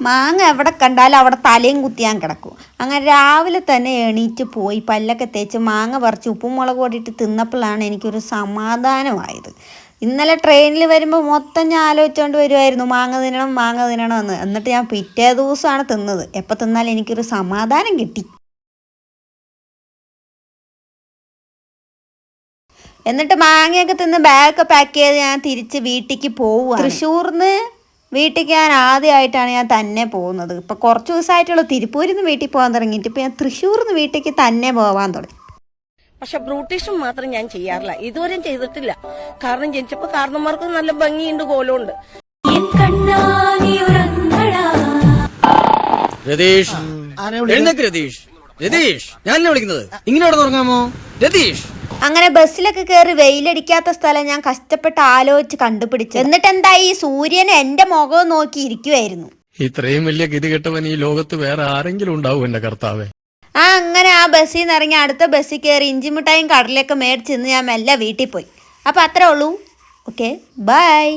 മാങ്ങ എവിടെ കണ്ടാലും അവിടെ തലയും കുത്തിയാൻ കിടക്കും. അങ്ങനെ രാവിലെ തന്നെ എണീറ്റ് പോയി പല്ലൊക്കെ തേച്ച് മാങ്ങ പറിച്ച് ഉപ്പും മുളക് കൂടിയിട്ട് തിന്നപ്പോഴാണ് എനിക്കൊരു സമാധാനമായത്. ഇന്നലെ ട്രെയിനിൽ വരുമ്പോൾ മൊത്തം ഞാൻ ആലോചിച്ചുകൊണ്ട് വരുമായിരുന്നു മാങ്ങ തിന്നണമെന്ന്. എന്നിട്ട് ഞാൻ പിറ്റേ ദിവസമാണ് തിന്നത്. എപ്പോൾ തിന്നാലും എനിക്കൊരു സമാധാനം കിട്ടി. എന്നിട്ട് മാങ്ങയൊക്കെ തിന്ന് ബാഗൊക്കെ പാക്ക് ചെയ്ത് ഞാൻ തിരിച്ച് വീട്ടിലേക്ക് പോവുക. തൃശ്ശൂർന്ന് വീട്ടിലേക്ക് ഞാൻ ആദ്യമായിട്ടാണ് ഞാൻ തന്നെ പോകുന്നത്. ഇപ്പോൾ കുറച്ച് ദിവസമായിട്ടുള്ളൂ തിരുപ്പൂരിൽ നിന്ന് വീട്ടിൽ പോകാൻ തുടങ്ങിയിട്ട്. ഇപ്പോൾ ഞാൻ തൃശ്ശൂരിൽ നിന്ന് വീട്ടിലേക്ക് തന്നെ പോകാൻ തുടങ്ങി. പക്ഷെ ബ്രൂട്ടീഷും മാത്രം ഞാൻ ചെയ്യാറില്ല, ഇതുവരെയും ചെയ്തിട്ടില്ല. കാരണം ജനിച്ചപ്പോൾ കാരണന്മാർക്ക് നല്ല ഭംഗിയുണ്ട്, കോലമുണ്ട്. രതീഷ്, രതീഷ്, ഞാൻ വിളിക്കുന്നത് ഇങ്ങോട്ട് തുടങ്ങാമോ രതീഷ്? അങ്ങനെ ബസ്സിലൊക്കെ കയറി വെയിലടിക്കാത്ത സ്ഥലം ഞാൻ കഷ്ടപ്പെട്ട് ആലോചിച്ച് കണ്ടുപിടിച്ചു. എന്നിട്ട് എന്തായി, സൂര്യൻ എന്റെ മുഖം നോക്കി ഇരിക്കുവായിരുന്നു. ഇത്രയും വലിയ ഗതികെട്ടവൻ ഈ ലോകത്ത് വേറെ ആരെങ്കിലും ഉണ്ടാവും എന്റെ കർത്താവേ. അങ്ങനെ ആ ബസ്സിൽ നിന്ന് ഇറങ്ങി അടുത്ത ബസ്സിൽ കയറി ഇഞ്ചിമിഠായും കടലൊക്കെ മേടിച്ചിന്ന് ഞാൻ മെല്ലെ വീട്ടിൽ പോയി. അപ്പോൾ അത്രേ ഉള്ളൂ. Okay, by.